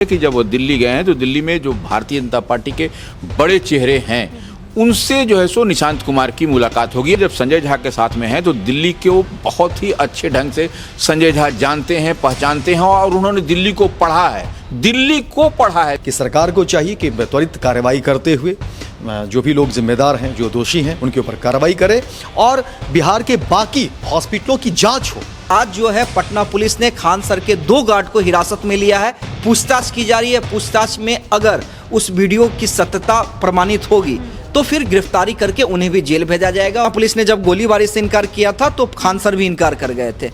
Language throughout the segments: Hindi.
कि जब वो दिल्ली गए हैं तो दिल्ली में जो भारतीय जनता पार्टी के बड़े चेहरे हैं उनसे जो है सो निशांत कुमार की मुलाकात होगी। जब संजय झा के साथ में हैं तो दिल्ली को बहुत ही अच्छे ढंग से संजय झा जानते हैं, पहचानते हैं और उन्होंने दिल्ली को पढ़ा है कि सरकार को चाहिए कि त्वरित कार्रवाई करते हुए जो भी लोग जिम्मेदार हैं, जो दोषी हैं, उनके ऊपर कार्रवाई करे और बिहार के बाकी हॉस्पिटलों की जांच हो। आज जो है पटना पुलिस ने खान सर के 2 गार्ड को हिरासत में लिया है। पूछताछ की जा रही है। पूछताछ में अगर उस वीडियो की सत्यता प्रमाणित होगी तो फिर गिरफ्तारी करके उन्हें भी जेल भेजा जाएगा। पुलिस ने जब गोलीबारी से इनकार किया था तो खान सर भी इनकार कर गए थे।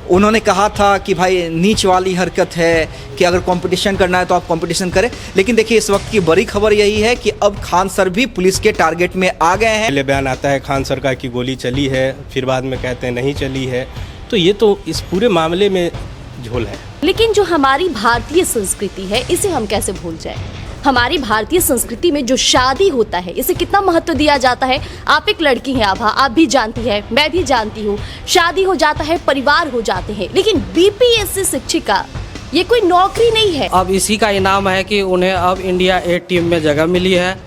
उन्होंने कहा था कि भाई नीच वाली हरकत है कि अगर कंपटीशन करना है तो आप कंपटीशन करें। लेकिन देखिए इस वक्त की बड़ी खबर यही है कि अब खान सर भी पुलिस के टारगेट में आ गए हैं। पहले बयान आता है खान सर का कि गोली चली है, फिर बाद में कहते हैं नहीं चली है। तो ये तो इस पूरे मामले में झोल है। लेकिन जो हमारी भारतीय संस्कृति है इसे हम कैसे भूल जाएं? हमारी भारतीय संस्कृति में जो शादी होता है इसे कितना महत्व दिया जाता है। आप एक लड़की हैं आभा, आप भी जानती हैं, मैं भी जानती हूँ। शादी हो जाता है, परिवार हो जाते हैं, लेकिन बीपीएससी शिक्षिका ये कोई नौकरी नहीं है। अब इसी का इनाम है कि उन्हें अब इंडिया ए टीम में जगह मिली है,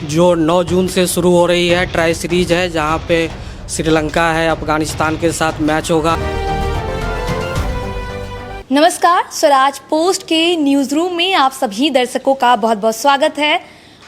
जो 9 जून से शुरू हो रही है। ट्राई सीरीज है जहाँ पे श्रीलंका है, अफगानिस्तान के साथ मैच होगा। नमस्कार, स्वराज पोस्ट के न्यूज़ रूम में आप सभी दर्शकों का बहुत बहुत स्वागत है।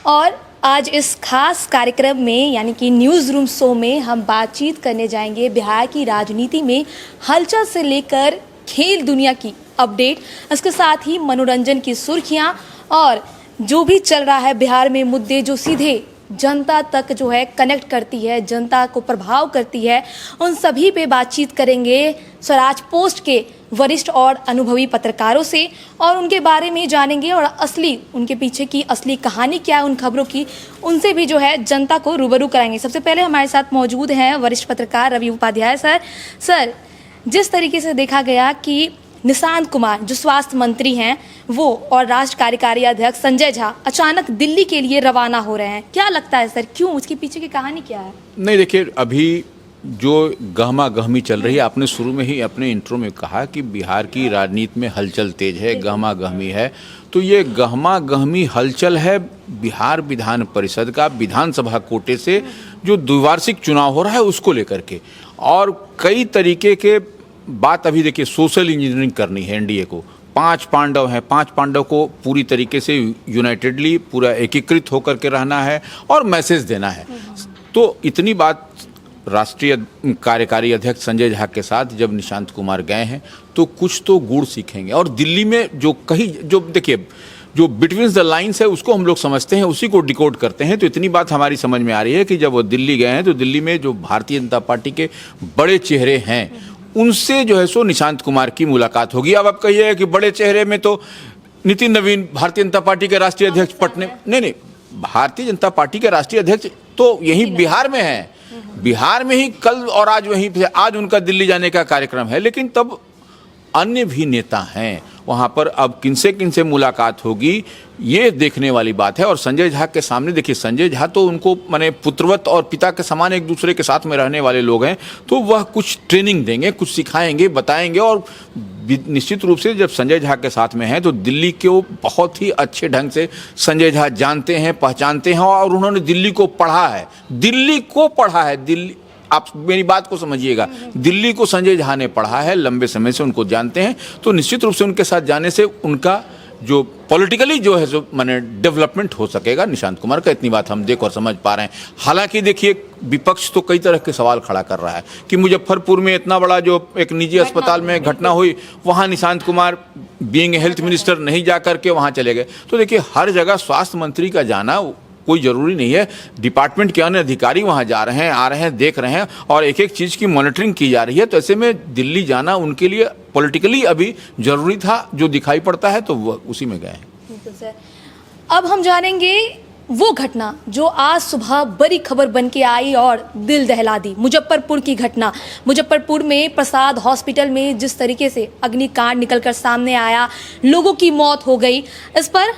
और आज इस खास कार्यक्रम में यानी कि न्यूज़ रूम शो में हम बातचीत करने जाएंगे बिहार की राजनीति में हलचल से लेकर खेल दुनिया की अपडेट, इसके साथ ही मनोरंजन की सुर्खियां और जो भी चल रहा है बिहार में मुद्दे जो सीधे जनता तक जो है कनेक्ट करती है, जनता को प्रभाव करती है, उन सभी पे बातचीत करेंगे स्वराज पोस्ट के वरिष्ठ और अनुभवी पत्रकारों से और उनके बारे में जानेंगे और असली उनके पीछे की असली कहानी क्या है उन खबरों की, उनसे भी जो है जनता को रूबरू कराएंगे। सबसे पहले हमारे साथ मौजूद हैं वरिष्ठ पत्रकार रवि उपाध्याय सर, जिस तरीके से देखा गया कि निशांत कुमार जो स्वास्थ्य मंत्री हैं वो और राष्ट्र कार्यकारी अध्यक्ष संजय झा अचानक दिल्ली के लिए रवाना हो रहे हैं, क्या लगता है सर, क्यों, उसके पीछे की कहानी क्या है? नहीं देखिए, अभी जो गहमा गहमी चल रही है, आपने शुरू में ही अपने इंट्रो में कहा कि बिहार की राजनीति में हलचल तेज है, गहमा गहमी है। तो ये गहमा गहमी हलचल है बिहार विधान परिषद का विधानसभा कोटे से जो द्विवार्षिक चुनाव हो रहा है उसको लेकर के। और कई तरीके के बात अभी देखिए, सोशल इंजीनियरिंग करनी है एनडीए को। 5 पांडव हैं, 5 पांडव को पूरी तरीके से यूनाइटेडली पूरा एकीकृत होकर के रहना है और मैसेज देना है। तो इतनी बात राष्ट्रीय कार्यकारी अध्यक्ष संजय झा के साथ जब निशांत कुमार गए हैं तो कुछ तो गुण सीखेंगे। और दिल्ली में जो देखिए जो बिटवीन द लाइंस है उसको हम लोग समझते हैं, उसी को डिकोड करते हैं। तो इतनी बात हमारी समझ में आ रही है कि जब वो दिल्ली गए हैं तो दिल्ली में जो भारतीय जनता पार्टी के बड़े चेहरे हैं उनसे जो है सो निशांत कुमार की मुलाकात होगी। अब आप कहिए कि बड़े चेहरे में तो नितिन नवीन भारतीय जनता पार्टी के राष्ट्रीय अध्यक्ष पटने, नहीं, भारतीय जनता पार्टी के राष्ट्रीय अध्यक्ष तो यही बिहार में है, बिहार में ही कल और आज वहीं पे आज उनका दिल्ली जाने का कार्यक्रम है। लेकिन तब अन्य भी नेता हैं वहाँ पर, अब किनसे किनसे मुलाकात होगी ये देखने वाली बात है। और संजय झा के सामने देखिए, संजय झा तो उनको माने पुत्रवत और पिता के समान एक दूसरे के साथ में रहने वाले लोग हैं, तो वह कुछ ट्रेनिंग देंगे, कुछ सिखाएंगे, बताएंगे। और निश्चित रूप से जब संजय झा के साथ में हैं तो दिल्ली को बहुत ही अच्छे ढंग से संजय झा जानते हैं, पहचानते हैं और उन्होंने दिल्ली को पढ़ा है। दिल्ली, आप मेरी बात को समझिएगा, दिल्ली को संजय झा ने पढ़ा है, लंबे समय से उनको जानते हैं। तो निश्चित रूप से उनके साथ जाने से उनका जो पॉलिटिकली जो है जो माने डेवलपमेंट हो सकेगा निशांत कुमार का, इतनी बात हम देख और समझ पा रहे हैं। हालांकि देखिए विपक्ष तो कई तरह के सवाल खड़ा कर रहा है कि मुजफ्फरपुर में इतना बड़ा जो एक निजी अस्पताल में घटना हुई वहाँ Nishant Kumar being health minister नहीं जा करके वहाँ चले गए। तो देखिए हर जगह स्वास्थ्य मंत्री का जाना कोई ज़रूरी नहीं है। डिपार्टमेंट के अन्य अधिकारी वहाँ जा रहे हैं, आ रहे हैं, देख रहे हैं और एक एक चीज़ की मॉनिटरिंग की जा रही है। तो ऐसे में दिल्ली जाना उनके लिए पॉलिटिकली अभी ज़रूरी था, जो दिखाई पड़ता है तो वो उसी में गए हैं। अब हम जानेंगे वो घटना जो आज सुबह बड़ी खबर बन के आई और दिल दहला दी, मुजफ्फरपुर की घटना। मुजफ्फरपुर में प्रसाद हॉस्पिटल में जिस तरीके से अग्निकांड निकलकर सामने आया, लोगों की मौत हो गई, इस पर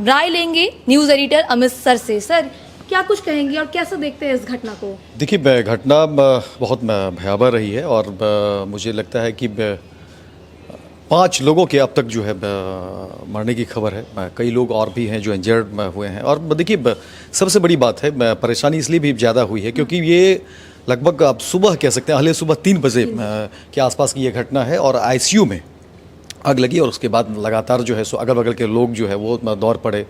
राय लेंगे न्यूज़ एडिटर अमित सर से। सर, क्या कुछ कहेंगे और कैसे देखते हैं इस घटना को? देखिए, घटना बहुत भयावह रही है और मुझे लगता है कि 5 लोगों के अब तक जो है मरने की खबर है। कई लोग और भी हैं जो इंजर्ड हुए हैं। और देखिए सबसे बड़ी बात है, परेशानी इसलिए भी ज़्यादा हुई है क्योंकि ये लगभग आप सुबह कह सकते हैं, सुबह 3 बजे के आसपास की ये घटना है और आईसीयू में आग लगी और उसके बाद लगातार जो है सो अगल बगल के लोग जो है वो दौड़ पड़े।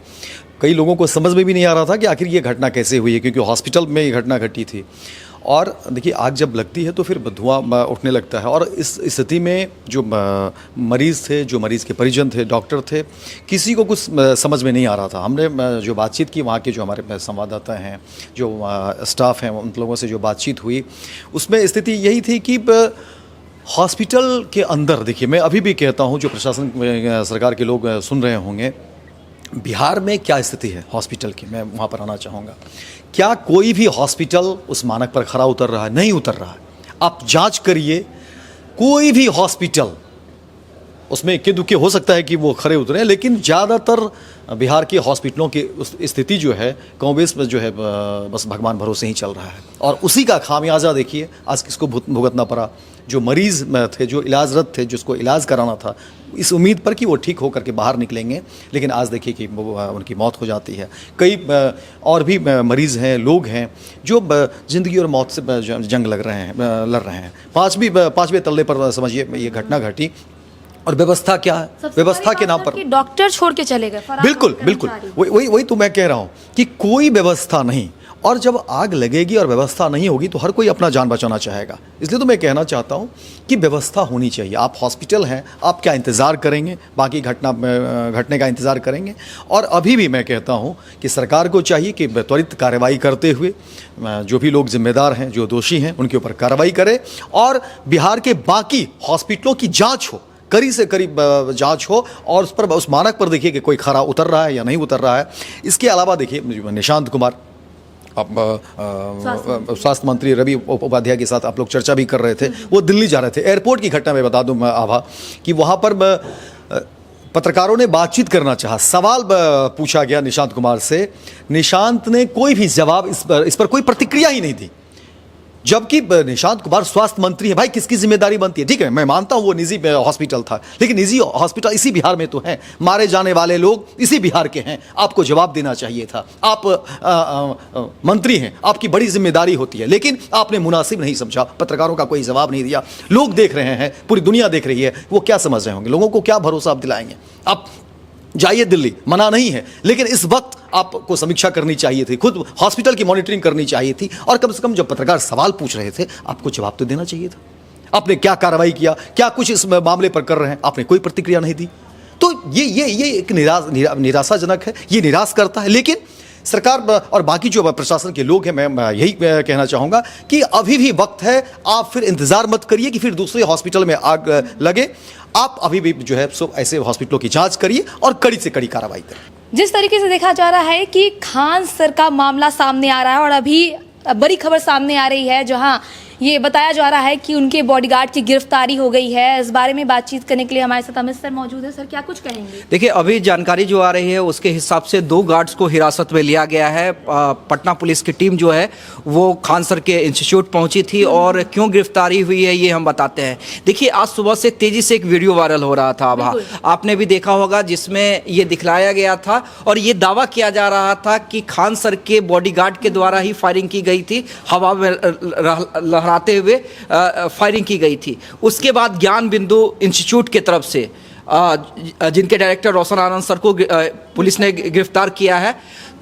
कई लोगों को समझ में भी नहीं आ रहा था कि आखिर ये घटना कैसे हुई है, क्योंकि हॉस्पिटल में ये घटना घटी थी। और देखिए आग जब लगती है तो फिर धुआं उठने लगता है और इस स्थिति में जो मरीज़ थे, जो मरीज़ के परिजन थे, डॉक्टर थे, किसी को कुछ समझ में नहीं आ रहा था। हमने जो बातचीत की वहाँ के जो हमारे संवाददाता हैं, जो स्टाफ हैं, उन लोगों से जो बातचीत हुई उसमें स्थिति यही थी कि हॉस्पिटल के अंदर देखिए, मैं अभी भी कहता हूँ, जो प्रशासन सरकार के लोग सुन रहे होंगे, बिहार में क्या स्थिति है हॉस्पिटल की, मैं वहाँ पर आना चाहूँगा। क्या कोई भी हॉस्पिटल उस मानक पर खरा उतर रहा है? नहीं उतर रहा है। आप जांच करिए, कोई भी हॉस्पिटल उसमें इक्के दुक्के हो सकता है कि वो खरे उतरे, लेकिन ज़्यादातर बिहार के हॉस्पिटलों की स्थिति जो है कमोबेश में जो है बस भगवान भरोसे ही चल रहा है। और उसी का खामियाजा देखिए आज किसको भुगतना पड़ा। जो मरीज़ थे, जो इलाजरत थे, जिसको इलाज कराना था, इस उम्मीद पर कि वो ठीक होकर के बाहर निकलेंगे, लेकिन आज देखिए कि उनकी मौत हो जाती है। कई और भी मरीज़ हैं, लोग हैं जो ज़िंदगी और मौत से जंग लड़ रहे हैं। पाँचवें तल्ले पर समझिए ये घटना घटी। और व्यवस्था क्या है? व्यवस्था के नाम पर डॉक्टर छोड़ के चले गए। बिल्कुल वही तो मैं कह रहा हूँ कि कोई व्यवस्था नहीं। और जब आग लगेगी और व्यवस्था नहीं होगी तो हर कोई अपना जान बचाना चाहेगा। इसलिए तो मैं कहना चाहता हूँ कि व्यवस्था होनी चाहिए। आप हॉस्पिटल हैं, आप क्या इंतज़ार करेंगे? बाकी घटने का इंतज़ार करेंगे? और अभी भी मैं कहता हूँ कि सरकार को चाहिए कि त्वरित कार्रवाई करते हुए जो भी लोग जिम्मेदार हैं, जो दोषी हैं, उनके ऊपर कार्रवाई करे और बिहार के बाकी हॉस्पिटलों की जाँच हो, करीब से करीब जांच हो और उस मानक पर देखिए कि कोई खरा उतर रहा है या नहीं उतर रहा है। इसके अलावा देखिए निशांत कुमार, स्वास्थ्य मंत्री रवि उपाध्याय के साथ आप लोग चर्चा भी कर रहे थे, वो दिल्ली जा रहे थे। एयरपोर्ट की घटना में बता दूं आभा कि वहाँ पर पत्रकारों ने बातचीत करना चाहा, सवाल पूछा गया निशांत कुमार से। निशांत ने कोई भी जवाब इस पर कोई प्रतिक्रिया ही नहीं दी, जबकि निशांत कुमार स्वास्थ्य मंत्री है। भाई किसकी जिम्मेदारी बनती है? ठीक है, मैं मानता हूं वो निजी हॉस्पिटल था, लेकिन निजी हॉस्पिटल इसी बिहार में तो है, मारे जाने वाले लोग इसी बिहार के हैं। आपको जवाब देना चाहिए था। आप मंत्री हैं, आपकी बड़ी जिम्मेदारी होती है, लेकिन आपने मुनासिब नहीं समझा, पत्रकारों का कोई जवाब नहीं दिया। लोग देख रहे हैं, पूरी दुनिया देख रही है, वो क्या समझ रहे होंगे? लोगों को क्या भरोसा आप दिलाएंगे? आप जाइए दिल्ली, मना नहीं है, लेकिन इस वक्त आपको समीक्षा करनी चाहिए थी, खुद हॉस्पिटल की मॉनिटरिंग करनी चाहिए थी और कम से कम जब पत्रकार सवाल पूछ रहे थे आपको जवाब तो देना चाहिए था। आपने क्या कार्रवाई किया, क्या कुछ इस मामले पर कर रहे हैं? आपने कोई प्रतिक्रिया नहीं दी। तो ये एक निराशाजनक है, ये निराश करता है। लेकिन सरकार और बाकी जो प्रशासन के लोग हैं, मैं यही कहना चाहूँगा कि अभी भी वक्त है। आप फिर इंतज़ार मत करिए कि फिर दूसरे हॉस्पिटल में आग लगे। आप अभी भी जो है सो ऐसे हॉस्पिटलों की जांच करिए और कड़ी से कड़ी कार्रवाई करें। जिस तरीके से देखा जा रहा है कि खान सर का मामला सामने आ रहा है और अभी बड़ी खबर सामने आ रही है, जहां ये बताया जा रहा है कि उनके बॉडीगार्ड की गिरफ्तारी हो गई है। इस बारे में बातचीत करने के लिए हमारे साथ अमित सर मौजूद है। सर क्या कुछ कहेंगे? देखिए, अभी जानकारी जो आ रही है उसके हिसाब से 2 गार्ड्स को हिरासत में लिया गया है। पटना पुलिस की टीम जो है वो खान सर के इंस्टीट्यूट पहुंची थी और क्यों गिरफ्तारी हुई है ये हम बताते हैं। देखिए, आज सुबह से तेजी से एक वीडियो वायरल हो रहा था, आपने भी देखा होगा, जिसमें ये दिखलाया गया था और ये दावा किया जा रहा था कि खान सर के बॉडीगार्ड के द्वारा ही फायरिंग की गई थी, हवा में लहराते हुए फायरिंग की गई थी। उसके बाद ज्ञान बिंदु इंस्टीट्यूट की तरफ से जिनके डायरेक्टर रोशन आनंद सर को पुलिस ने गिरफ्तार किया है,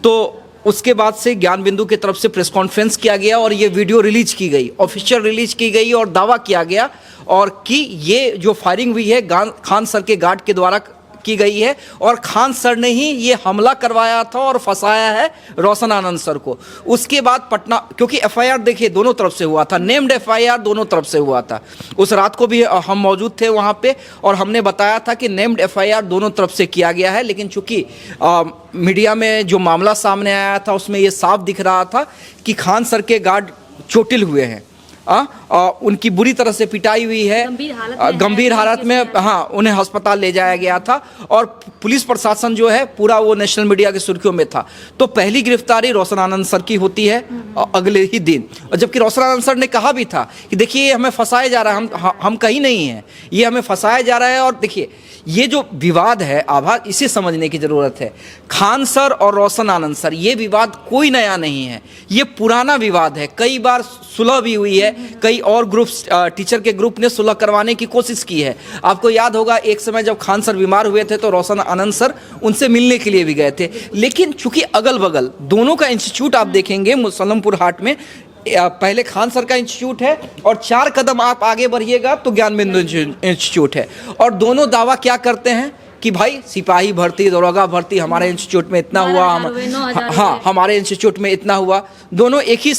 तो उसके बाद से ज्ञान बिंदु की तरफ से प्रेस कॉन्फ्रेंस किया गया और ये वीडियो रिलीज की गई, ऑफिशियल रिलीज की गई और दावा किया गया और कि ये जो फायरिंग हुई है खान सर के गार्ड के द्वारा की गई है और खान सर ने ही ये हमला करवाया था और फंसाया है रोशन आनंद सर को। उसके बाद पटना, क्योंकि एफआईआर देखिए दोनों तरफ से हुआ था, नेम्ड एफआईआर दोनों तरफ से हुआ था। उस रात को भी हम मौजूद थे वहाँ पे और हमने बताया था कि नेम्ड एफआईआर दोनों तरफ से किया गया है, लेकिन चूंकि मीडिया में जो मामला सामने आया था उसमें ये साफ दिख रहा था कि खान सर के गार्ड चोटिल हुए हैं उनकी बुरी तरह से पिटाई हुई है, गंभीर हालत में हाँ उन्हें अस्पताल ले जाया गया था और पुलिस प्रशासन जो है पूरा वो नेशनल मीडिया की सुर्खियों में था। तो पहली गिरफ्तारी रोशन आनंद सर की होती है अगले ही दिन, और जबकि रोशन आनंद सर ने कहा भी था कि देखिए हमें फंसाया जा रहा है, हम कहीं नहीं हैं, ये हमें फंसाया जा रहा है। और देखिए ये जो विवाद है आभा, इसे समझने की ज़रूरत है। खान सर और रोशन आनंद सर, ये विवाद कोई नया नहीं है, ये पुराना विवाद है। कई बार सुलह भी हुई है, कई और ग्रुप्स टीचर के ग्रुप ने सुलह करवाने की कोशिश की है। आपको याद होगा एक समय जब खान सर बीमार हुए थे तो रोशन आनंद सर उनसे मिलने के लिए भी गए थे, लेकिन चूंकि अगल बगल दोनों का इंस्टीट्यूट आप देखेंगे मुसल्लमपुर हाट में, पहले खान सर का इंस्टीट्यूट है और 4 कदम आप आगे बढ़िएगा तो ज्ञान बिंदु इंस्टीट्यूट है, और दोनों दावा क्या करते हैं कि भाई सिपाही भर्ती, दरोगा भर्ती हमारे इंस्टीट्यूट में इतना हुआ, हाँ हमारे इंस्टीट्यूट में इतना हुआ, दोनों एक ही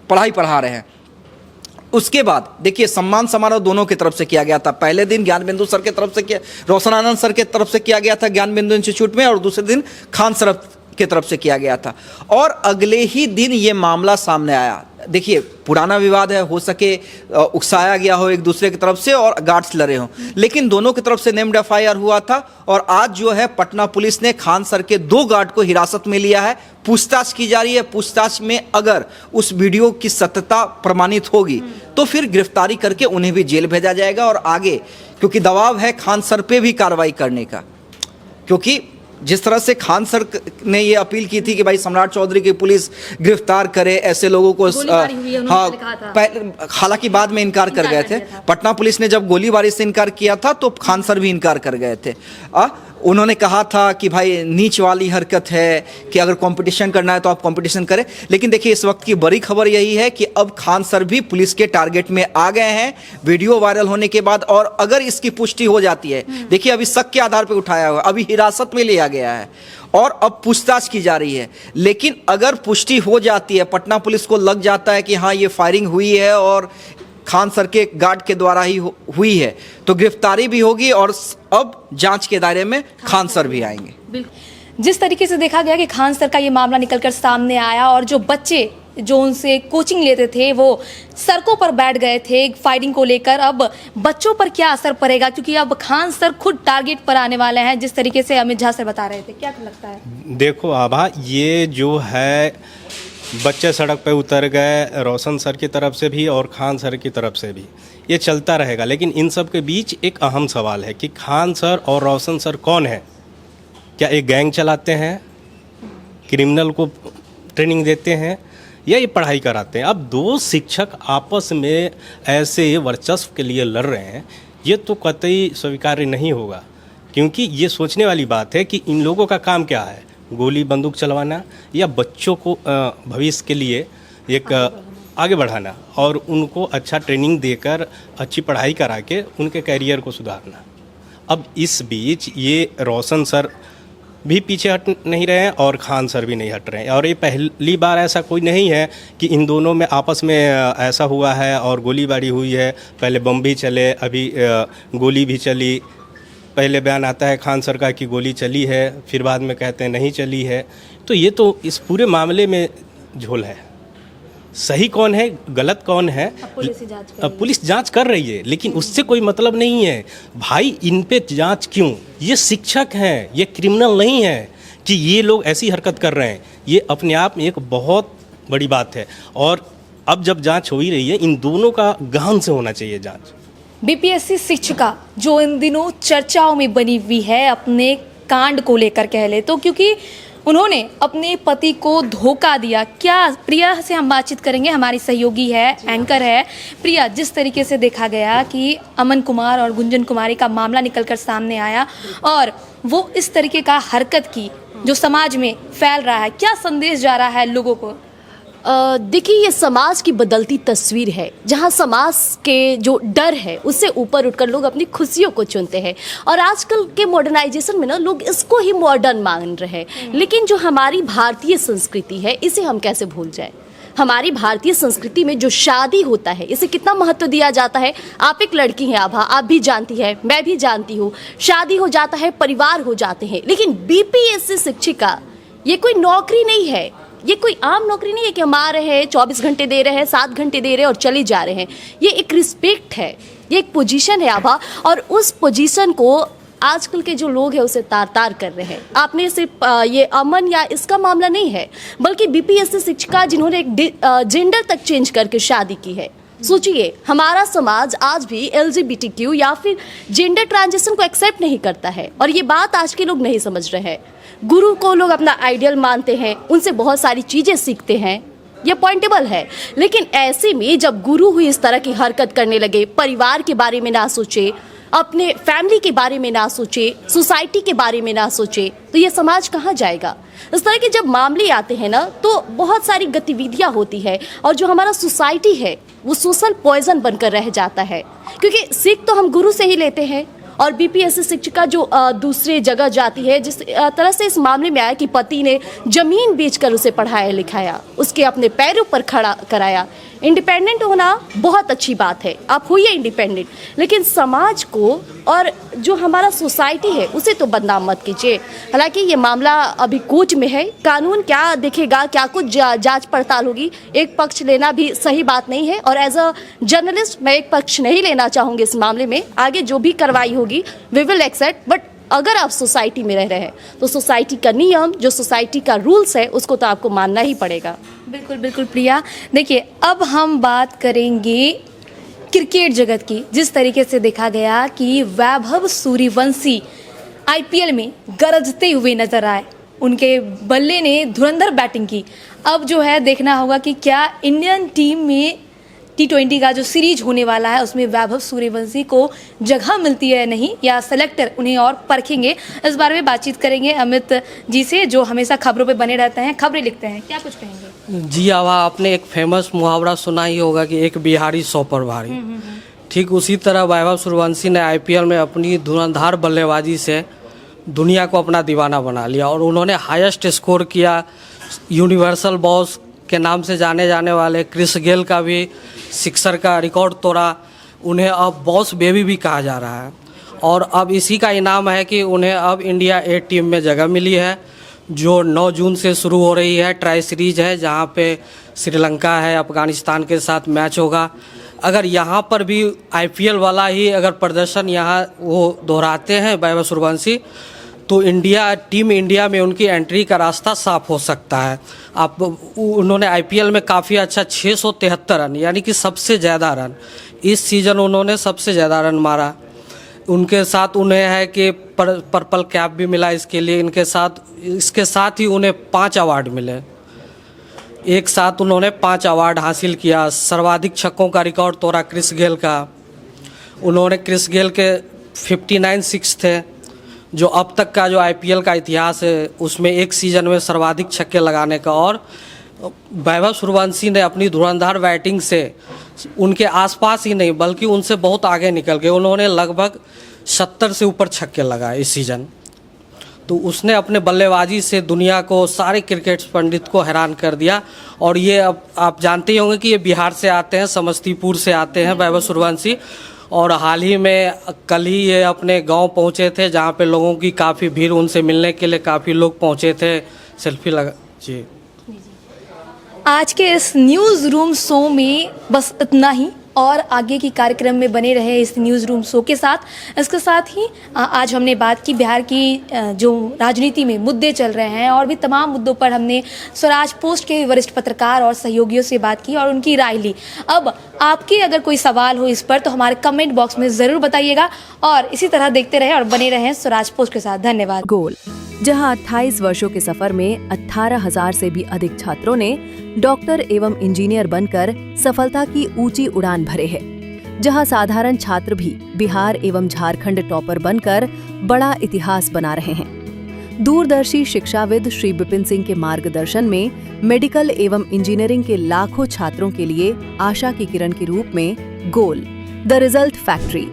पढ़ाई पढ़ा रहे हैं। उसके बाद देखिए सम्मान समारोह दोनों की तरफ से किया गया था। पहले दिन ज्ञान बिंदु सर की तरफ से किया, रोशन आनंद सर की तरफ से किया गया था ज्ञान बिंदु इंस्टीट्यूट में, और दूसरे दिन खान सर की तरफ से किया गया था, और अगले ही दिन ये मामला सामने आया। देखिए पुराना विवाद है, हो सके उकसाया गया हो एक दूसरे की तरफ से और गार्ड्स लड़े हों, लेकिन दोनों की तरफ से नेम्ड एफआईआर हुआ था। और आज जो है पटना पुलिस ने खान सर के 2 गार्ड को हिरासत में लिया है, पूछताछ की जा रही है। पूछताछ में अगर उस वीडियो की सत्यता प्रमाणित होगी तो फिर गिरफ्तारी करके उन्हें भी जेल भेजा जाएगा। और आगे क्योंकि दबाव है खान सर पे भी कार्रवाई करने का, क्योंकि जिस तरह से खान सर ने ये अपील की थी कि भाई सम्राट चौधरी की पुलिस गिरफ्तार करे ऐसे लोगों को, हाँ हालांकि बाद में इनकार कर गए थे। पटना पुलिस ने जब गोलीबारी से इनकार किया था तो खान सर भी इनकार कर गए थे। उन्होंने कहा था कि भाई नीच वाली हरकत है कि अगर कंपटीशन करना है तो आप कंपटीशन करें, लेकिन देखिए इस वक्त की बड़ी खबर यही है कि अब खान सर भी पुलिस के टारगेट में आ गए हैं वीडियो वायरल होने के बाद। और अगर इसकी पुष्टि हो जाती है, देखिए अभी शक के आधार पर उठाया हुआ, अभी हिरासत में लिया गया है और अब पूछताछ की जा रही है, लेकिन अगर पुष्टि हो जाती है, पटना पुलिस को लग जाता है कि हाँ ये फायरिंग हुई है और खान सर के गार्ड के द्वारा ही हुई है, तो गिरफ्तारी भी होगी और अब जांच के दायरे में खान सर भी आएंगे। जिस तरीके से देखा गया कि खान सर का ये मामला निकलकर सामने आया और जो बच्चे जो उनसे कोचिंग लेते थे वो सड़कों पर बैठ गए थे फायरिंग को लेकर, अब बच्चों पर क्या असर पड़ेगा, क्योंकि अब खान सर खुद टारगेट पर आने वाले हैं, जिस तरीके से अमित झा सर बता रहे थे, क्या लगता है? देखो आभा, ये जो है बच्चे सड़क पे उतर गए रोशन सर की तरफ से भी और खान सर की तरफ से भी, ये चलता रहेगा। लेकिन इन सब के बीच एक अहम सवाल है कि खान सर और रोशन सर कौन है? क्या एक गैंग चलाते हैं, क्रिमिनल को ट्रेनिंग देते हैं, या ये पढ़ाई कराते हैं? अब 2 शिक्षक आपस में ऐसे वर्चस्व के लिए लड़ रहे हैं, ये तो कतई स्वीकार्य नहीं होगा। क्योंकि ये सोचने वाली बात है कि इन लोगों का काम क्या है, गोली बंदूक चलवाना या बच्चों को भविष्य के लिए एक आगे बढ़ाना और उनको अच्छा ट्रेनिंग देकर अच्छी पढ़ाई करा के उनके कैरियर को सुधारना। अब इस बीच ये रोशन सर भी पीछे हट नहीं रहे हैं और खान सर भी नहीं हट रहे हैं, और ये पहली बार ऐसा कोई नहीं है कि इन दोनों में आपस में ऐसा हुआ है और गोलीबारी हुई है। पहले बम भी चले, अभी गोली भी चली। पहले बयान आता है खान सर का कि गोली चली है, फिर बाद में कहते हैं नहीं चली है। तो ये तो इस पूरे मामले में झोल है। सही कौन है, गलत कौन है, अब पुलिस जांच कर रही है, लेकिन उससे कोई मतलब नहीं है। भाई इन पे जांच क्यों? ये शिक्षक हैं, ये क्रिमिनल नहीं है कि ये लोग ऐसी हरकत कर रहे हैं। ये अपने आप में एक बहुत बड़ी बात है, और अब जब जांच हो ही रही है, इन दोनों का गहन से होना चाहिए जांच। बीपीएससी शिक्षिका जो इन दिनों चर्चाओं में बनी हुई है अपने कांड को लेकर कह ले तो, क्योंकि उन्होंने अपने पति को धोखा दिया। क्या प्रिया से हम बातचीत करेंगे, हमारी सहयोगी है, एंकर है। प्रिया, जिस तरीके से देखा गया कि अमन कुमार और गुंजन कुमारी का मामला निकलकर सामने आया और वो इस तरीके का हरकत की जो समाज में फैल रहा है, क्या संदेश जा रहा है लोगों को? देखिए ये समाज की बदलती तस्वीर है, जहां समाज के जो डर है उससे ऊपर उठकर लोग अपनी खुशियों को चुनते हैं। और आजकल के मॉडर्नाइजेशन में ना लोग इसको ही मॉडर्न मान रहे हैं, लेकिन जो हमारी भारतीय संस्कृति है इसे हम कैसे भूल जाए। हमारी भारतीय संस्कृति में जो शादी होता है इसे कितना महत्व दिया जाता है। आप एक लड़की हैं आभा, आप भी जानती है, मैं भी जानती हूँ। शादी हो जाता है, परिवार हो जाते हैं, लेकिन बीपीएससी शिक्षिका ये कोई नौकरी नहीं है, ये कोई आम नौकरी नहीं है कि हम आ रहे हैं 24 घंटे दे रहे हैं, 7 घंटे दे रहे हैं और चले जा रहे हैं। ये एक रिस्पेक्ट है, ये एक पोजीशन है आभा, और उस पोजीशन को आजकल के जो लोग हैं उसे तार तार कर रहे हैं। आपने सिर्फ ये अमन या इसका मामला नहीं है, बल्कि बीपीएससी शिक्षिका जिन्होंने एक जेंडर तक चेंज करके शादी की है। सोचिए, हमारा समाज आज भी LGBTQ या फिर जेंडर ट्रांजिशन को एक्सेप्ट नहीं करता है, और ये बात आज के लोग नहीं समझ रहे हैं। गुरु को लोग अपना आइडियल मानते हैं, उनसे बहुत सारी चीज़ें सीखते हैं, ये पॉइंटेबल है। लेकिन ऐसे में जब गुरु हुई इस तरह की हरकत करने लगे, परिवार के बारे में ना सोचे, अपने फैमिली के बारे में ना सोचे, सोसाइटी के बारे में ना सोचे, तो ये समाज कहाँ जाएगा। इस तरह के जब मामले आते हैं ना, तो बहुत सारी गतिविधियाँ होती है, और जो हमारा सोसाइटी है वो सोशल पॉइजन बनकर रह जाता है। क्योंकि सीख तो हम गुरु से ही लेते हैं, और बीपीएससी शिक्षिका जो दूसरे जगह जाती है, जिस तरह से इस मामले में आया कि पति ने जमीन बेचकर उसे पढ़ाया लिखाया, उसके अपने पैरों पर खड़ा कराया। इंडिपेंडेंट होना बहुत अच्छी बात है, आप होइए इंडिपेंडेंट, लेकिन समाज को और जो हमारा सोसाइटी है उसे तो बदनाम मत कीजिए। हालांकि ये मामला अभी कोर्ट में है, कानून क्या देखेगा, क्या कुछ जांच पड़ताल होगी, एक पक्ष लेना भी सही बात नहीं है। और एज अ जर्नलिस्ट मैं एक पक्ष नहीं लेना चाहूँगी इस मामले में। आगे जो भी कार्रवाई होगी वी विल एक्सेप्ट, बट अगर आप सोसाइटी में रह रहे हैं तो सोसाइटी का नियम, जो सोसाइटी का रूल्स है, उसको तो आपको मानना ही पड़ेगा। बिल्कुल बिल्कुल प्रिया, देखिए अब हम बात करेंगे क्रिकेट जगत की। जिस तरीके से देखा गया कि वैभव सूर्यवंशी IPL में गरजते हुए नजर आए, उनके बल्ले ने धुरंधर बैटिंग की। अब जो है देखना होगा कि क्या इंडियन टीम में T20 का जो सीरीज होने वाला है उसमें वैभव सूर्यवंशी को जगह मिलती है नहीं, या सेलेक्टर उन्हें और परखेंगे। इस बारे में बातचीत करेंगे अमित जी से, जो हमेशा खबरों पे बने रहते हैं, खबरें लिखते हैं। क्या कुछ कहेंगे? जी आभा, आपने एक फेमस मुहावरा सुना ही होगा कि एक बिहारी 100 पर भारी। ठीक उसी तरह वैभव सूर्यवंशी ने IPL में अपनी धुरंधार बल्लेबाजी से दुनिया को अपना दीवाना बना लिया, और उन्होंने हाईएस्ट स्कोर किया। यूनिवर्सल बॉस के नाम से जाने जाने वाले क्रिस गेल का भी सिक्सर का रिकॉर्ड तोड़ा। उन्हें अब बॉस बेबी भी कहा जा रहा है, और अब इसी का इनाम है कि उन्हें अब इंडिया A टीम में जगह मिली है, जो 9 जून से शुरू हो रही है। ट्राई सीरीज है जहां पे श्रीलंका है, अफगानिस्तान के साथ मैच होगा। अगर यहाँ पर भी IPL वाला ही अगर प्रदर्शन यहाँ वो दोहराते हैं वैभव सूर्यवंशी, तो टीम इंडिया में उनकी एंट्री का रास्ता साफ हो सकता है। उन्होंने IPL में काफ़ी अच्छा 673 रन, यानी कि सबसे ज़्यादा रन इस सीज़न उन्होंने सबसे ज़्यादा रन मारा। उनके साथ उन्हें है कि पर्पल कैप भी मिला इसके लिए। इसके साथ ही उन्हें 5 अवार्ड मिले, एक साथ उन्होंने 5 अवार्ड हासिल किया। सर्वाधिक छक्कों का रिकॉर्ड तोड़ा क्रिस गेल का। उन्होंने क्रिस गेल के 59 सिक्स थे, जो अब तक का जो IPL का इतिहास है उसमें एक सीज़न में सर्वाधिक छक्के लगाने का। और वैभव सूर्यवंशी ने अपनी धुरंधार बैटिंग से उनके आसपास ही नहीं बल्कि उनसे बहुत आगे निकल गए। उन्होंने लगभग 70 से ऊपर छक्के लगाए इस सीज़न। तो उसने अपने बल्लेबाजी से दुनिया को, सारे क्रिकेट पंडित को हैरान कर दिया। और ये अब आप जानते ही होंगे कि ये बिहार से आते हैं, समस्तीपुर से आते हैं वैभव सूर्यवंशी। और हाल ही में कल ही ये अपने गांव पहुंचे थे, जहां पे लोगों की काफ़ी भीड़, उनसे मिलने के लिए काफ़ी लोग पहुंचे थे, सेल्फी लगा। जी आज के इस न्यूज़ रूम शो में बस इतना ही, और आगे की कार्यक्रम में बने रहे इस न्यूज़ रूम शो के साथ। इसके साथ ही आज हमने बात की बिहार की जो राजनीति में मुद्दे चल रहे हैं, और भी तमाम मुद्दों पर हमने स्वराज पोस्ट के वरिष्ठ पत्रकार और सहयोगियों से बात की और उनकी राय ली। अब आपके अगर कोई सवाल हो इस पर तो हमारे कमेंट बॉक्स में ज़रूर बताइएगा, और इसी तरह देखते रहे और बने रहें स्वराज पोस्ट के साथ। धन्यवाद। गोल, जहां 28 वर्षों के सफर में 18,000 से भी अधिक छात्रों ने डॉक्टर एवं इंजीनियर बनकर सफलता की ऊंची उड़ान भरे हैं, जहां साधारण छात्र भी बिहार एवं झारखंड टॉपर बनकर बड़ा इतिहास बना रहे हैं। दूरदर्शी शिक्षाविद श्री विपिन सिंह के मार्गदर्शन में मेडिकल एवं इंजीनियरिंग के लाखों छात्रों के लिए आशा की किरण के रूप में गोल, द रिजल्ट फैक्ट्री